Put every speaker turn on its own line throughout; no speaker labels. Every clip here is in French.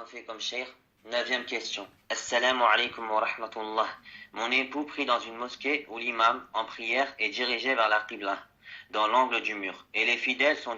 Barakallahu fikum, Cheikh. 9e question. Assalamu alaikum wa rahmatullah. Mon époux prie dans une mosquée où l'imam, en prière, est dirigé vers la qibla, dans l'angle du mur. Et les fidèles sont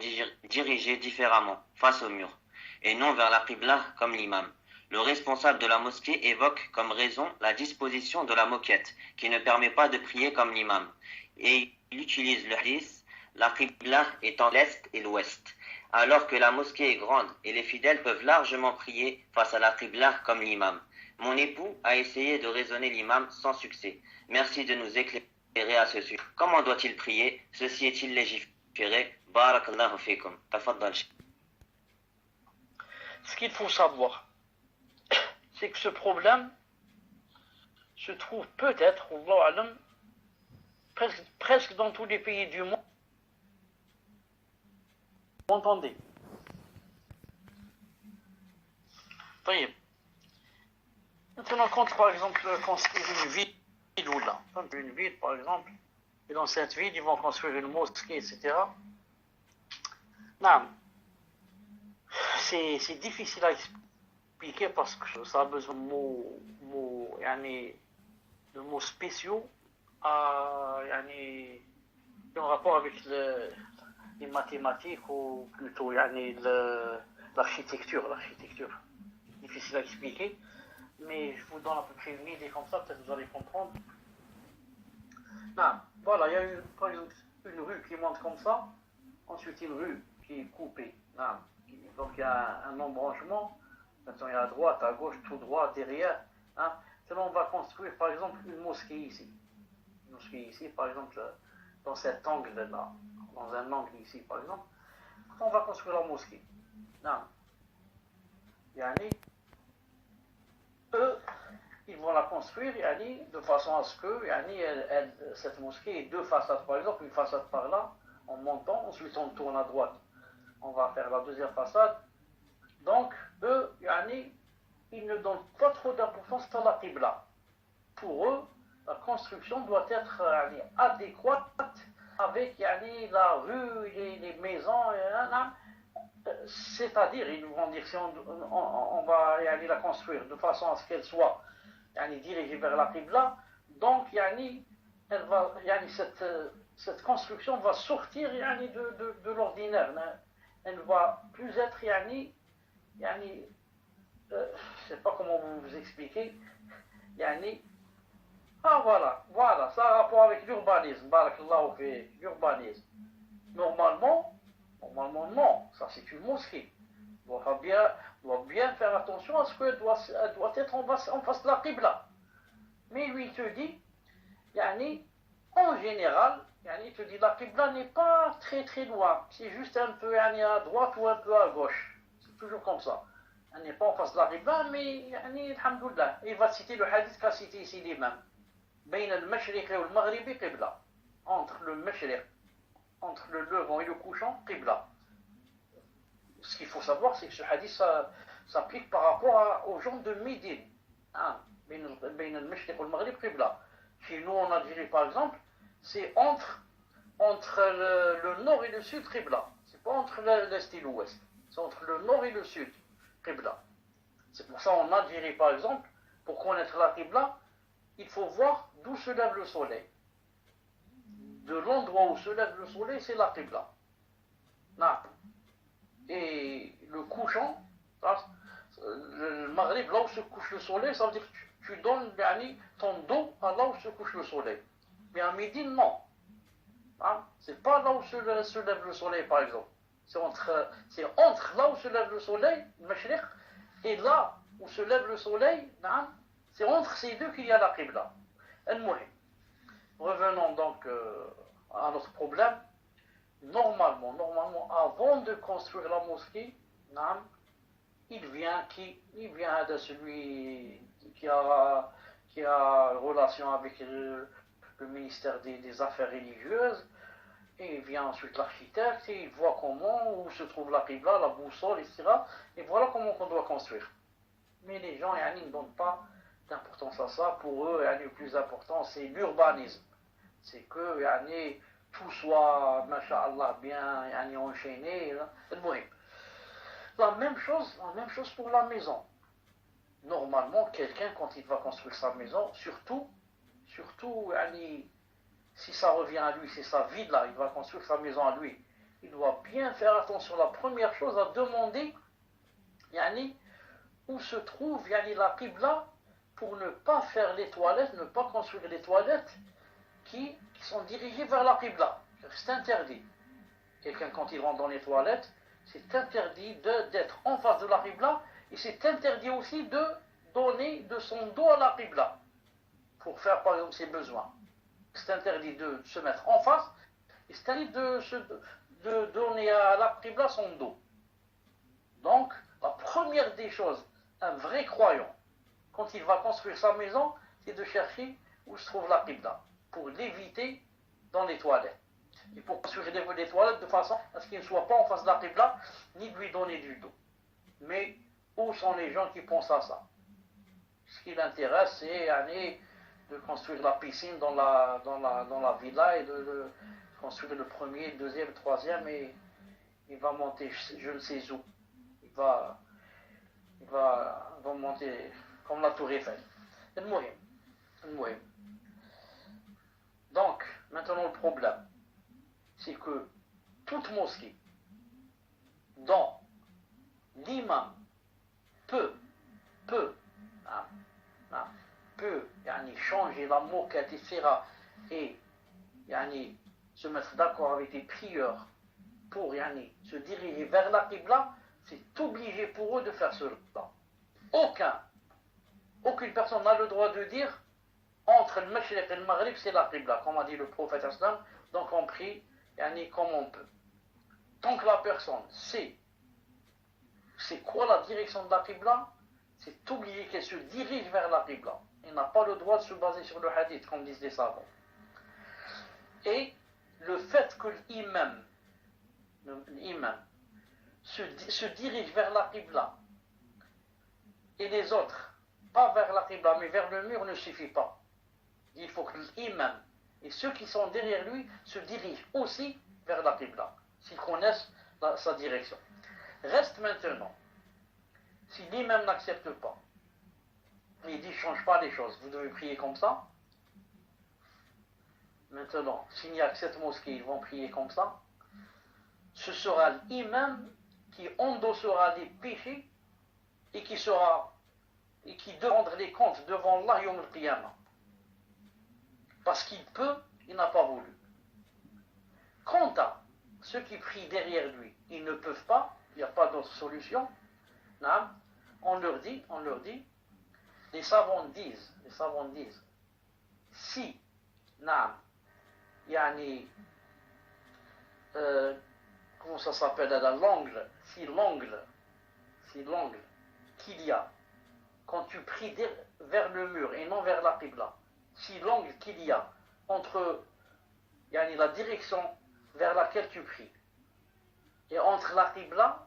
dirigés différemment, face au mur, et non vers la qibla comme l'imam. Le responsable de la mosquée évoque comme raison la disposition de la moquette, qui ne permet pas de prier comme l'imam. Et il utilise le hadith, la qibla étant l'est et l'ouest, alors que la mosquée est grande et les fidèles peuvent largement prier face à la qibla comme l'imam. Mon époux a essayé de raisonner l'imam sans succès. Merci de nous éclairer à ce sujet. Comment doit-il prier? Ceci est-il légiféré? Barakallahu fikum. Tafaddal.
Ce qu'il faut savoir, c'est que ce problème se trouve peut-être, Allahu a'lam, presque dans tous les pays du monde. Vous entendez? Voyez. Maintenant, quand par exemple construire une ville ou là, une ville par exemple, et dans cette ville ils vont construire une mosquée, etc. Non, c'est difficile à expliquer parce que ça a besoin de mots spéciaux en rapport avec les mathématiques ou plutôt l'architecture. Difficile à expliquer, mais je vous donne à peu près une idée comme ça, peut-être vous allez comprendre. Non, voilà, il y a par exemple une rue qui monte comme ça, ensuite une rue qui est coupée. Non, donc il y a un embranchement, maintenant il y a à droite, à gauche, tout droit, derrière. Hein. Sinon on va construire par exemple une mosquée ici. Une mosquée ici, par exemple, dans cet angle-là. Dans un angle ici par exemple, on va construire la mosquée. Non. Eux, ils vont la construire de façon à ce que cette mosquée ait deux façades, par exemple, une façade par là, en montant, ensuite on tourne à droite. On va faire la deuxième façade. Donc, eux, ils ne donnent pas trop d'importance à la qibla. Pour eux, la construction doit être adéquate avec la rue, les maisons, c'est-à-dire, ils vont dire si on va la construire de façon à ce qu'elle soit dirigée vers la qibla, donc cette construction va sortir de l'ordinaire, elle ne va plus être je ne sais pas comment vous expliquer, voilà, ça a rapport avec l'urbanisme, barakallahu fi, l'urbanisme. Normalement, non, ça c'est une mosquée. On doit bien faire attention à ce qu'elle doit être en face de la qibla. Mais lui, il te dit, en général, il te dit la qibla n'est pas très très loin, c'est juste un peu à droite ou un peu à gauche. C'est toujours comme ça. Elle n'est pas en face de la qibla, mais alhamdoulilah. Il va citer le hadith qu'a cité ici l'imam. بين المشرق والمغرب قبلة. Entre le mashriq, entre le levant et le couchant, qibla. Ce qu'il faut savoir, c'est que ce hadith s'applique par rapport aux gens de Médine. بين المشرق والمغرب قبلة. Chez nous en Algérie par exemple, c'est entre le nord et le sud qibla. C'est pas entre l'est et l'ouest. C'est entre le nord et le sud qibla. C'est pour ça en Algérie par exemple, pour connaître la qibla, il faut voir d'où se lève le soleil. De l'endroit où se lève le soleil, c'est la qibla. Et le couchant, le maghrib, là où se couche le soleil, ça veut dire que tu donnes ton dos à là où se couche le soleil. Mais à Médine, non. C'est pas là où se lève le soleil, par exemple. C'est entre là où se lève le soleil, le mashriq, et là où se lève le soleil, c'est entre ces deux qu'il y a la qibla. Revenons donc à notre problème. Normalement, avant de construire la mosquée, il vient de celui qui a relation avec le ministère des Affaires religieuses, et il vient ensuite l'architecte, et il voit où se trouve la qibla, la boussole, etc. Et voilà comment on doit construire. Mais les gens ne donnent pas d'importance à ça. Pour eux, le plus important, c'est l'urbanisme. C'est que tout soit, masha'Allah, bien enchaîné. La même chose pour la maison. Normalement, quelqu'un, quand il va construire sa maison, surtout, si ça revient à lui, c'est sa vie là, il va construire sa maison à lui, il doit bien faire attention. La première chose à demander, où se trouve la qibla, pour ne pas faire les toilettes, ne pas construire les toilettes qui sont dirigées vers la qibla. C'est interdit. Quelqu'un, quand il rentre dans les toilettes, c'est interdit d'être en face de la qibla, et c'est interdit aussi de donner de son dos à la qibla pour faire par exemple ses besoins. C'est interdit de se mettre en face, et c'est interdit de donner à la qibla son dos. Donc, la première des choses, un vrai croyant, quand il va construire sa maison, c'est de chercher où se trouve la qibla, pour l'éviter dans les toilettes. Et pour construire les toilettes de façon à ce qu'il ne soit pas en face de la qibla, ni de lui donner du dos. Mais où sont les gens qui pensent à ça? Ce qui l'intéresse, c'est de construire la piscine dans la villa et de construire le premier, le deuxième, le troisième, et il va monter je ne sais où. Il va monter comme la tour Eiffel. C'est le mouhim. Donc, maintenant le problème, c'est que toute mosquée dont l'imam peut changer la moquette, etc. et se mettre d'accord avec les prieurs pour se diriger vers la qibla, c'est obligé pour eux de faire cela. Aucune personne n'a le droit de dire entre le mashriq et le maghrib c'est la qibla, comme a dit le prophète islam, donc on prie comme on peut. Tant que la personne sait c'est quoi la direction de la qibla, c'est obligé qu'elle se dirige vers la qibla. Il n'a pas le droit de se baser sur le hadith, comme disent les savants. Et le fait que l'imam se dirige vers la qibla et les autres, pas vers la qibla, mais vers le mur, ne suffit pas. Il faut que l'imam et ceux qui sont derrière lui se dirigent aussi vers la qibla, s'ils connaissent sa direction. Reste maintenant, si l'imam n'accepte pas, il dit, change pas les choses, vous devez prier comme ça. Maintenant, s'il n'y a que cette mosquée, ils vont prier comme ça. Ce sera l'imam qui endossera les péchés et qui devra rendre les comptes devant Allah Yawm al-Qiyamah. Parce qu'il peut, il n'a pas voulu. Quant à ceux qui prient derrière lui, ils ne peuvent pas, il n'y a pas d'autre solution. On leur dit, les savants disent, si, comment ça s'appelle, l'angle qu'il y a, quand tu pries vers le mur et non vers la qibla, si l'angle qu'il y a entre la direction vers laquelle tu pries et entre la qibla,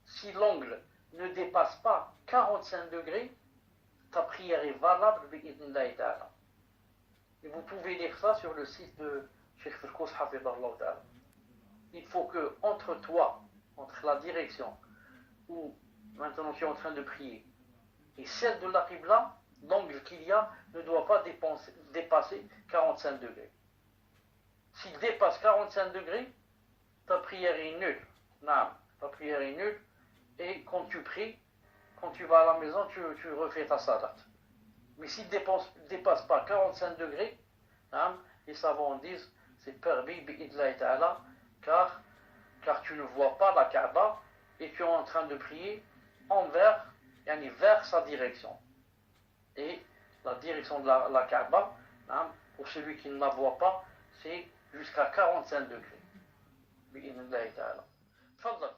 si l'angle ne dépasse pas 45 degrés, ta prière est valable bi'idhnillahi ta'ala. Et vous pouvez lire ça sur le site de Cheikh Firkous hafidhallah ta'ala. Il faut que entre toi, entre la direction où maintenant tu es en train de prier et celle de la qibla, l'angle qu'il y a ne doit pas dépasser 45 degrés. S'il dépasse 45 degrés, ta prière est nulle. Ta prière est nulle. Et quand tu pries, quand tu vas à la maison, tu refais ta salat. Mais s'il ne dépasse pas 45 degrés, les savants disent, c'est permis, bi'idhnillahi ta'ala, car tu ne vois pas la Kaaba et tu es en train de prier vers sa direction. Et la direction de la Kaaba, pour celui qui ne la voit pas, c'est jusqu'à 45 degrés. Bi'idhnillahi ta'ala. Tfaddal.